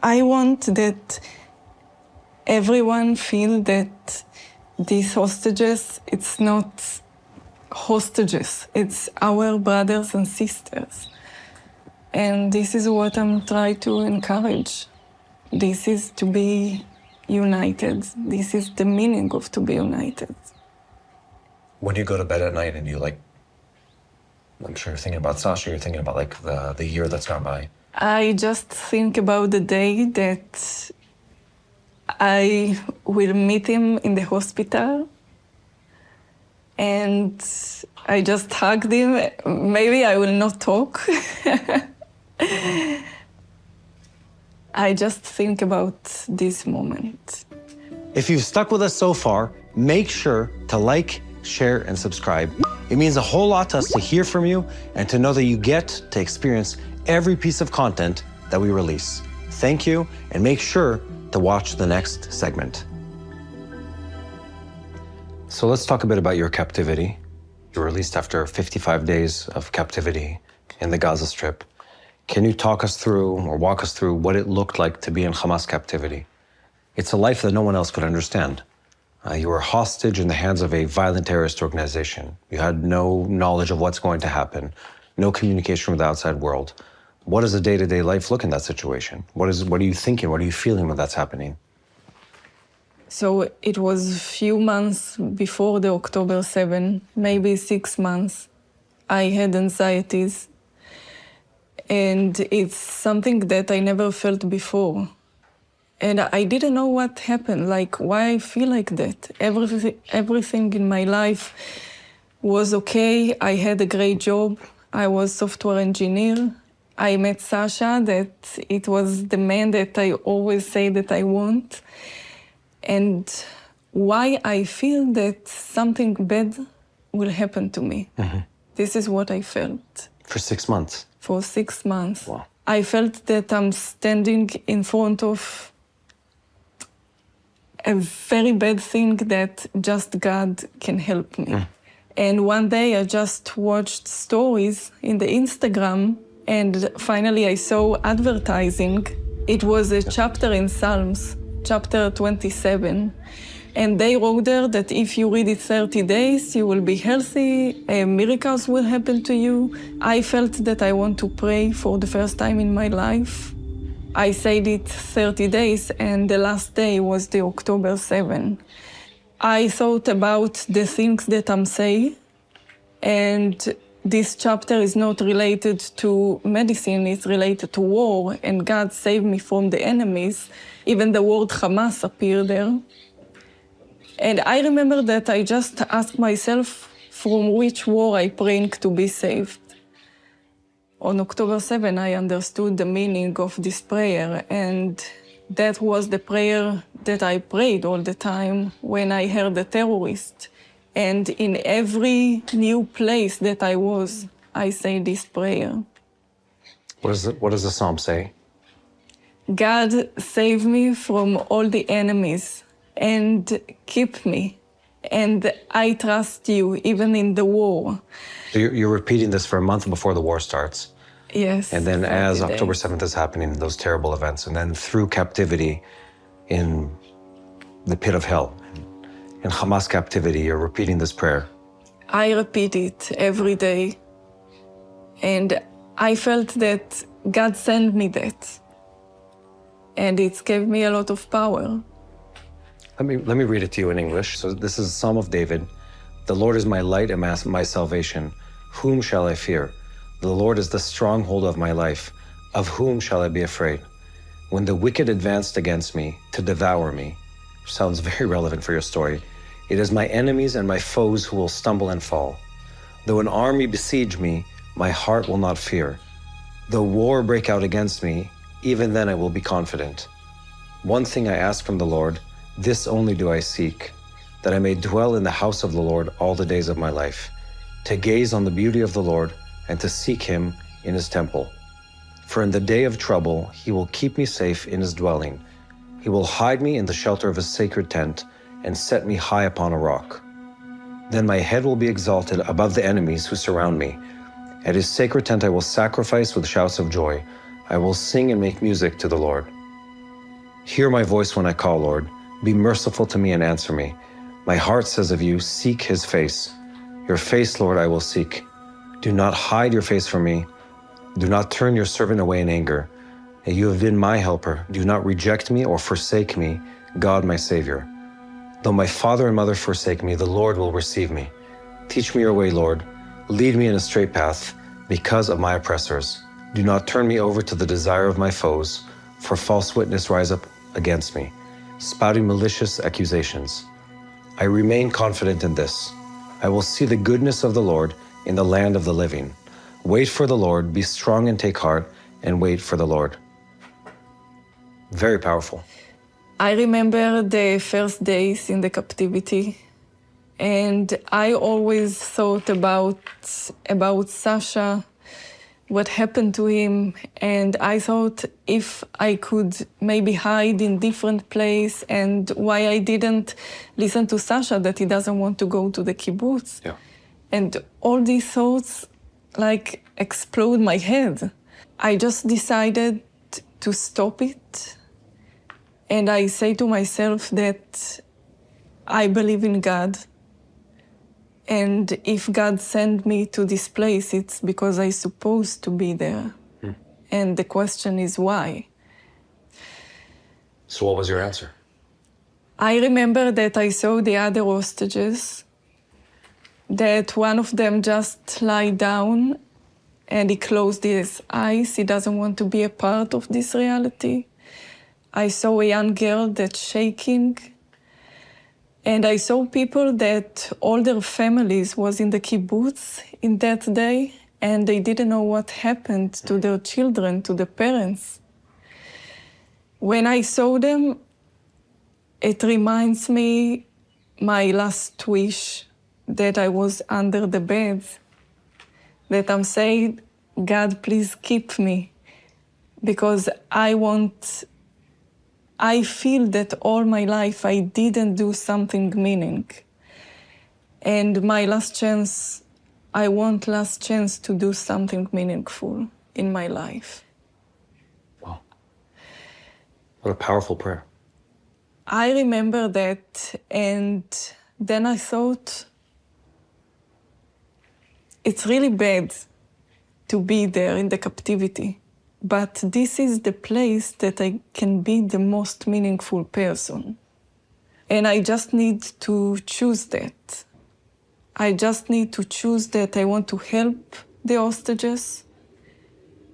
I want that everyone feel that these hostages, it's not hostages, it's our brothers and sisters. And this is what I'm trying to encourage. This is to be united. This is the meaning of to be united.
When you go to bed at night and I'm sure you're thinking about Sasha, you're thinking about the year that's gone by.
I just think about the day that I will meet him in the hospital, and I just hugged him. Maybe I will not talk. I just think about this moment.
If you've stuck with us so far, make sure to like, share, and subscribe. It means a whole lot to us to hear from you and to know that you get to experience every piece of content that we release. Thank you, and make sure to watch the next segment. So let's talk a bit about your captivity. You were released after 55 days of captivity in the Gaza Strip. Can you talk us through or walk us through what it looked like to be in Hamas captivity? It's a life that no one else could understand. You were hostage in the hands of a violent terrorist organization. You had no knowledge of what's going to happen, no communication with the outside world. What does a day-to-day life look in that situation? What are you thinking? What are you feeling when that's happening?
So it was a few months before the October 7, maybe 6 months. I had anxieties, and it's something that I never felt before. And I didn't know what happened, like why I feel like that. Everything in my life was okay. I had a great job. I was software engineer. I met Sasha, that it was the man that I always say that I want. And why I feel that something bad will happen to me. Mm-hmm. This is what I felt.
For 6 months?
For 6 months.
Wow.
I felt that I'm standing in front of a very bad thing that just God can help me. Mm. And one day I just watched stories in the Instagram, and finally I saw advertising. It was a chapter in Psalms, chapter 27. And they wrote there that if you read it 30 days, you will be healthy, miracles will happen to you. I felt that I want to pray for the first time in my life. I said it 30 days, and the last day was the October 7. I thought about the things that I'm saying, and this chapter is not related to medicine, it's related to war, and God saved me from the enemies. Even the word Hamas appeared there. And I remember that I just asked myself from which war I praying to be saved. On October 7, I understood the meaning of this prayer, and that was the prayer that I prayed all the time when I heard the terrorist. And in every new place that I was, I say this prayer.
What does the psalm say?
God, save me from all the enemies and keep me. And I trust you even in the war.
So you're repeating this for a month before the war starts.
Yes.
And then as
40
October
days.
7th is happening, those terrible events, and then through captivity in the pit of hell, in Hamas captivity, you're repeating this prayer.
I repeat it every day. And I felt that God sent me that. And it gave me a lot of power.
Let me read it to you in English. So this is Psalm of David. The Lord is my light and my salvation. Whom shall I fear? The Lord is the stronghold of my life. Of whom shall I be afraid? When the wicked advanced against me to devour me, sounds very relevant for your story, it is my enemies and my foes who will stumble and fall. Though an army besiege me, my heart will not fear. Though war break out against me, even then I will be confident. One thing I ask from the Lord, this only do I seek, that I may dwell in the house of the Lord all the days of my life, to gaze on the beauty of the Lord and to seek him in his temple. For in the day of trouble, he will keep me safe in his dwelling. He will hide me in the shelter of his sacred tent and set me high upon a rock. Then my head will be exalted above the enemies who surround me. At his sacred tent I will sacrifice with shouts of joy. I will sing and make music to the Lord. Hear my voice when I call, Lord. Be merciful to me and answer me. My heart says of you, seek his face. Your face, Lord, I will seek. Do not hide your face from me. Do not turn your servant away in anger. You have been my helper. Do not reject me or forsake me, God, my Savior. Though my father and mother forsake me, the Lord will receive me. Teach me your way, Lord. Lead me in a straight path because of my oppressors. Do not turn me over to the desire of my foes, for false witness rise up against me, spouting malicious accusations. I remain confident in this. I will see the goodness of the Lord in the land of the living. Wait for the Lord, be strong and take heart, and wait for the Lord. Very powerful.
I remember the first days in the captivity, and I always thought about Sasha, what happened to him, and I thought if I could maybe hide in different place, and why I didn't listen to Sasha that he doesn't want to go to the kibbutz.
Yeah.
And all these thoughts like explode my head. I just decided to stop it. And I say to myself that I believe in God. And if God sent me to this place, it's because I'm supposed to be there. And the question is why?
So what was your answer?
I remember that I saw the other hostages, that one of them just lie down and he closed his eyes. He doesn't want to be a part of this reality. I saw a young girl that's shaking. And I saw people that all their families was in the kibbutz in that day, and they didn't know what happened to their children, to the parents. When I saw them, it reminds me my last wish, that I was under the bed, that I'm saying, God, please keep me, because I feel that all my life I didn't do something meaning. And my last chance, I want last chance to do something meaningful in my life.
Wow. What a powerful prayer.
I remember that, and then I thought, it's really bad to be there in the captivity, but this is the place that I can be the most meaningful person. And I just need to choose that. I just need to choose that I want to help the hostages,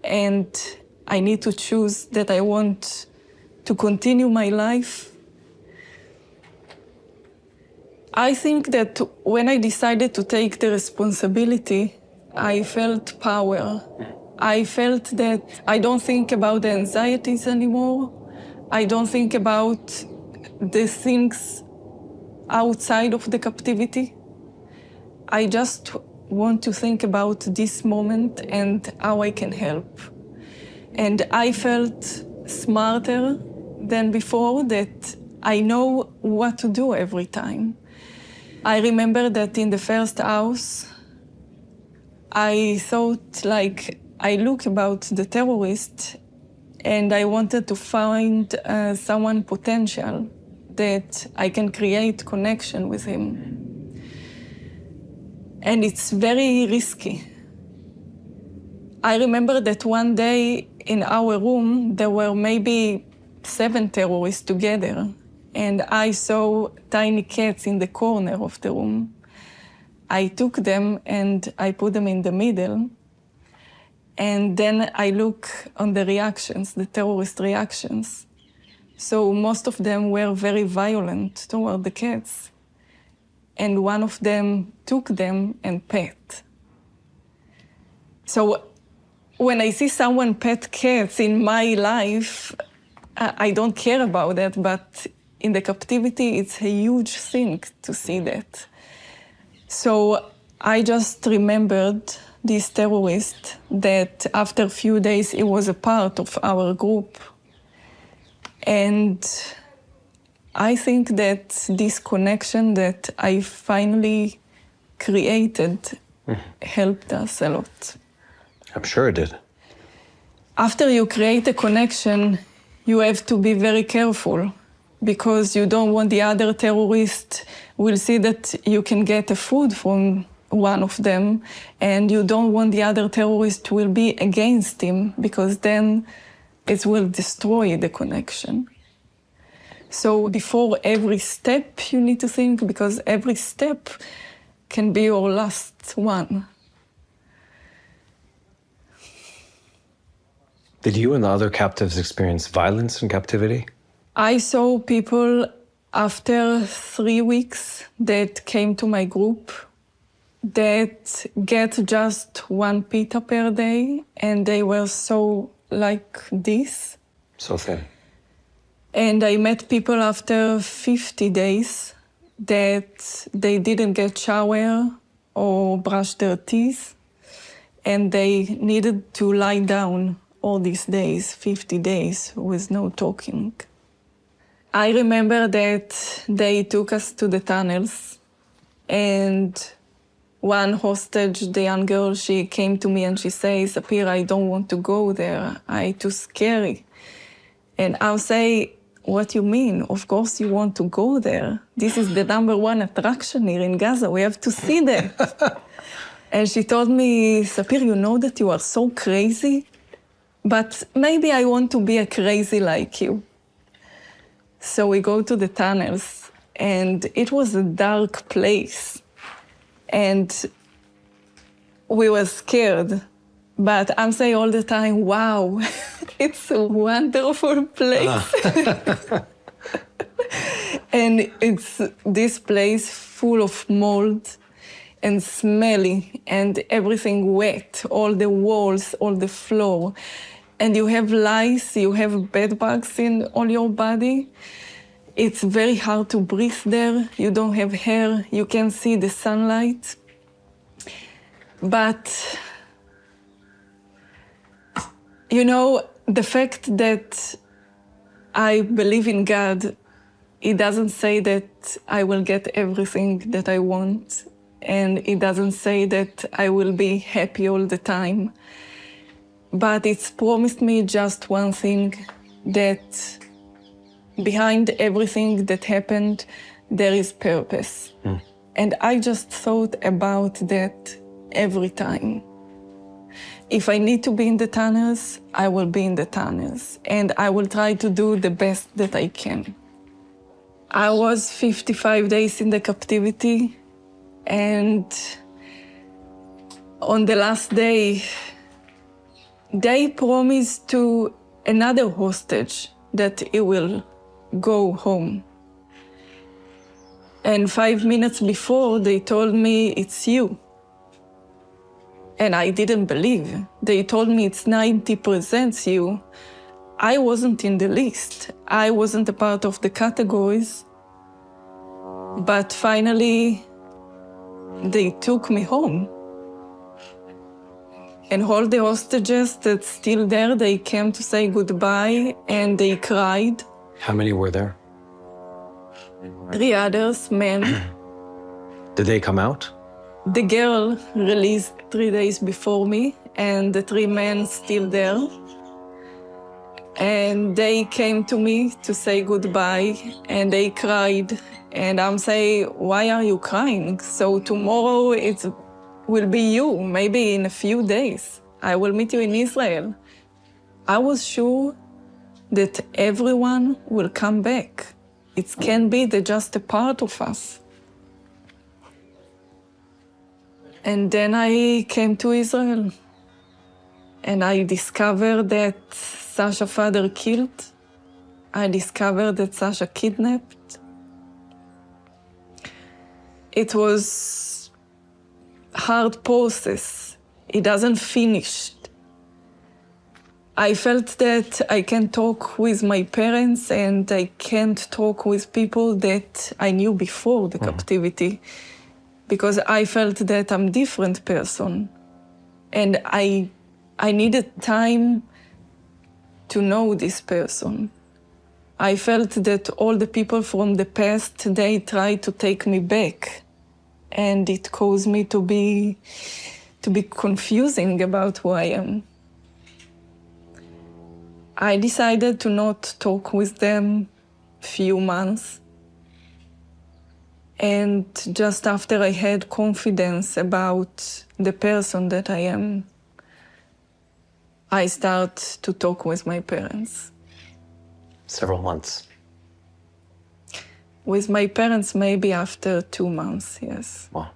and I need to choose that I want to continue my life I think that when I decided to take the responsibility, I felt power. I felt that I don't think about the anxieties anymore. I don't think about the things outside of the captivity. I just want to think about this moment and how I can help. And I felt smarter than before, that I know what to do every time. I remember that in the first house, I thought, like, I looked about the terrorist and I wanted to find someone potential that I can create connection with him. And it's very risky. I remember that one day in our room, there were maybe 7 terrorists together. And I saw tiny cats in the corner of the room. I took them and I put them in the middle. And then I look on the reactions, the terrorist reactions. So most of them were very violent toward the cats. And one of them took them and pet. So when I see someone pet cats in my life, I don't care about that, but in the captivity, it's a huge thing to see that. So I just remembered this terrorist that after a few days, he was a part of our group. And I think that this connection that I finally created helped us a lot.
I'm sure it did.
After you create a connection, you have to be very careful, because you don't want the other terrorist will see that you can get a food from one of them, and you don't want the other terrorist will be against him, because then it will destroy the connection. So before every step you need to think, because every step can be your last one.
Did you and the other captives experience violence in captivity?
I saw people after 3 weeks that came to my group that get just 1 pita per day, and they were so like this.
So thin.
And I met people after 50 days that they didn't get shower or brush their teeth, and they needed to lie down all these days, 50 days, with no talking. I remember that they took us to the tunnels, and one hostage, the young girl, she came to me and she says, "Sapir, I don't want to go there. It's too scary." And I'll say, "What you mean? Of course you want to go there. This is the #1 attraction here in Gaza. We have to see that." And she told me, "Sapir, you know that you are so crazy, but maybe I want to be a crazy like you." So we go to the tunnels, and it was a dark place. And we were scared. But I'm saying all the time, wow, it's a wonderful place. And it's this place full of mold and smelly and everything wet, all the walls, all the floor. And you have lice, you have bed bugs in all your body. It's very hard to breathe there. You don't have hair, you can see the sunlight. But, you know, the fact that I believe in God, it doesn't say that I will get everything that I want. And it doesn't say that I will be happy all the time. But it's promised me just one thing, that behind everything that happened, there is purpose. And I just thought about that every time. If I need to be in the tunnels, I will be in the tunnels. And I will try to do the best that I can. I was 55 days in the captivity, and on the last day, they promised to another hostage that he will go home. And 5 minutes before, they told me, it's you. And I didn't believe. They told me it's 90% you. I wasn't in the list. I wasn't a part of the categories. But finally, they took me home. And all the hostages that's still there, they came to say goodbye and they cried.
How many were there?
3 others, men.
Did they come out?
The girl released 3 days before me, and the 3 men still there. And they came to me to say goodbye, and they cried. And I'm saying, why are you crying? So tomorrow it will be you, maybe in a few days. I will meet you in Israel. I was sure that everyone will come back. It can be they're just a part of us. And then I came to Israel. And I discovered that Sasha's father killed. I discovered that Sasha kidnapped. It was a hard process. It doesn't finish. I felt that I can't talk with my parents and I can't talk with people that I knew before the captivity, because I felt that I'm a different person. And I needed time to know this person. I felt that all the people from the past, they tried to take me back. And it caused me to be confusing about who I am. I decided to not talk with them few months. And just after I had confidence about the person that I am, I started to talk with my parents.
Several months.
With my parents, maybe after 2 months, yes.
Wow.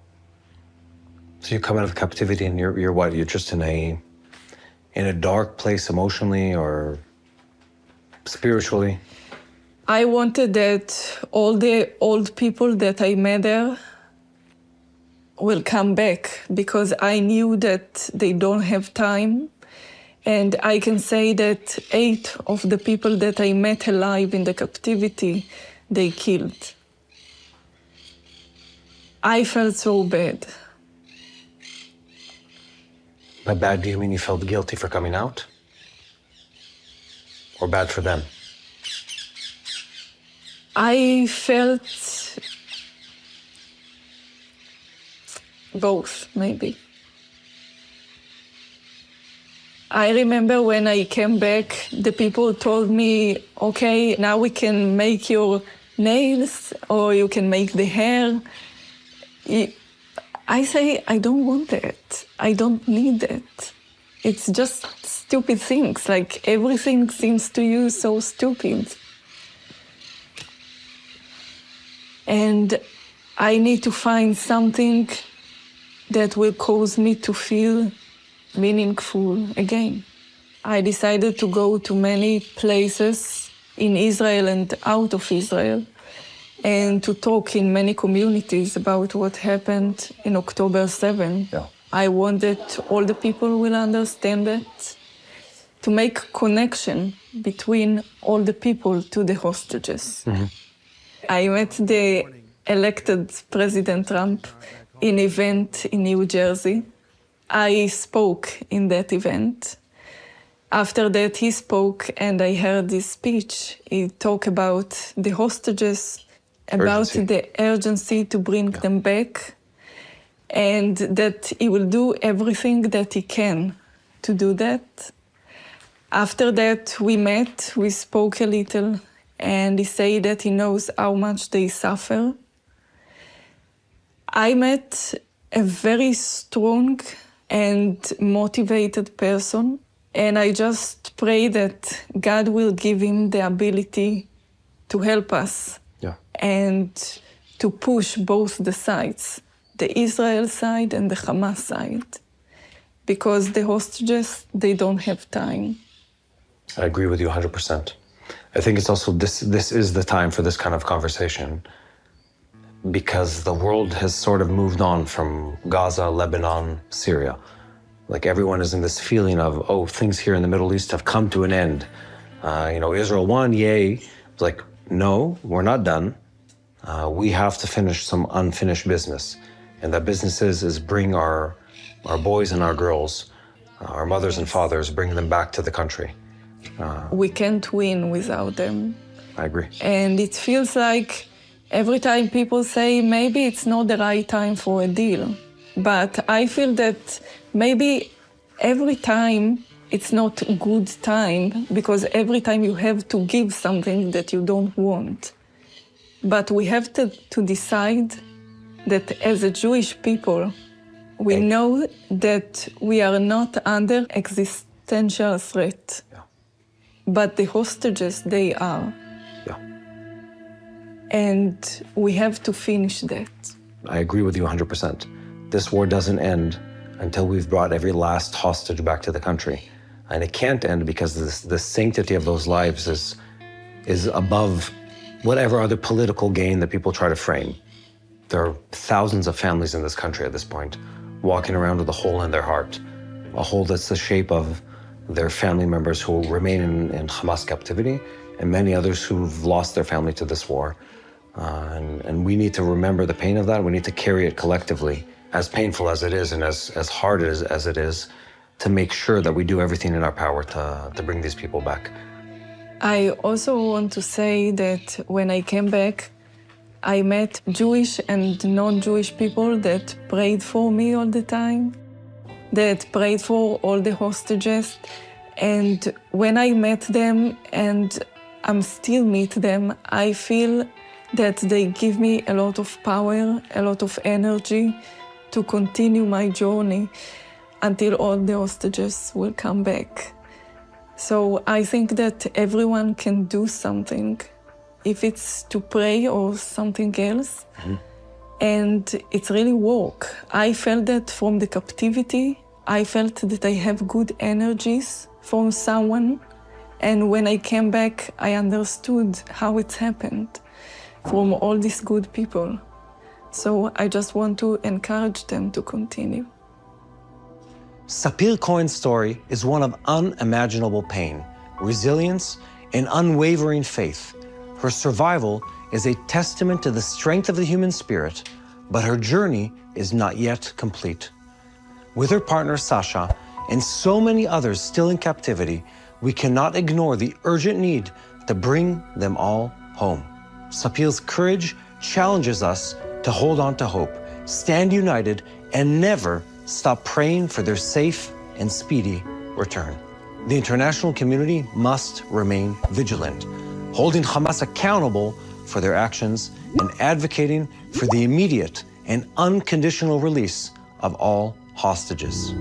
So you come out of captivity and you're what? You're just in a dark place emotionally or spiritually?
I wanted that all the old people that I met there will come back, because I knew that they don't have time. And I can say that 8 of the people that I met alive in the captivity, they killed. I felt so bad.
By bad, do you mean you felt guilty for coming out? Or bad for them?
I felt both, maybe. I remember when I came back, the people told me, okay, now we can make your nails or you can make the hair. I say, I don't want that. I don't need that. It's just stupid things, like everything seems to you so stupid. And I need to find something that will cause me to feel meaningful again. I decided to go to many places in Israel and out of Israel and to talk in many communities about what happened in October 7.
Yeah.
I wanted all the people will understand that, to make connection between all the people to the hostages. Mm-hmm. I met the elected President Trump in an event in New Jersey. I spoke in that event. After that, he spoke and I heard this speech. He talked about the hostages, about the urgency to bring them back, and that he will do everything that he can to do that. After that, we met, we spoke a little, and he said that he knows how much they suffer. I met a very strong and motivated person, and I just pray that God will give him the ability to help us and to push both the sides, the Israel side and the Hamas side, because the hostages, they don't have time.
I agree with you 100%. I think it's also this is the time for this kind of conversation. because the world has sort of moved on from Gaza, Lebanon, Syria. Like everyone is in this feeling of, oh, things here in the Middle East have come to an end. Israel won, yay. It's like, no, we're not done. We have to finish some unfinished business. And that business is bring our boys and our girls, our mothers and fathers, bring them back to the country.
We can't win without them.
I agree.
And it feels like every time people say maybe it's not the right time for a deal. But I feel that maybe every time it's not a good time, because every time you have to give something that you don't want. But we have to decide that as a Jewish people, we know that we are not under existential threat.
Yeah.
But the hostages, they are.
Yeah.
And we have to finish that.
I agree with you 100%. This war doesn't end until we've brought every last hostage back to the country. And it can't end because the sanctity of those lives is above whatever other political gain that people try to frame. There are thousands of families in this country at this point walking around with a hole in their heart, a hole that's the shape of their family members who remain in Hamas captivity and many others who've lost their family to this war. And we need to remember the pain of that. We need to carry it collectively, as painful as it is and as hard as it is, to make sure that we do everything in our power to bring these people back.
I also want to say that when I came back, I met Jewish and non-Jewish people that prayed for me all the time, that prayed for all the hostages. And when I met them, and I'm still meet them, I feel that they give me a lot of power, a lot of energy to continue my journey until all the hostages will come back. So I think that everyone can do something, if it's to pray or something else. Mm-hmm. And it's really work. I felt that from the captivity. I felt that I have good energies from someone. And when I came back, I understood how it happened from all these good people. So I just want to encourage them to continue.
Sapir Cohen's story is one of unimaginable pain, resilience, and unwavering faith. Her survival is a testament to the strength of the human spirit, but her journey is not yet complete. With her partner Sasha and so many others still in captivity, we cannot ignore the urgent need to bring them all home. Sapir's courage challenges us to hold on to hope, stand united, and never stop praying for their safe and speedy return. The international community must remain vigilant, holding Hamas accountable for their actions and advocating for the immediate and unconditional release of all hostages.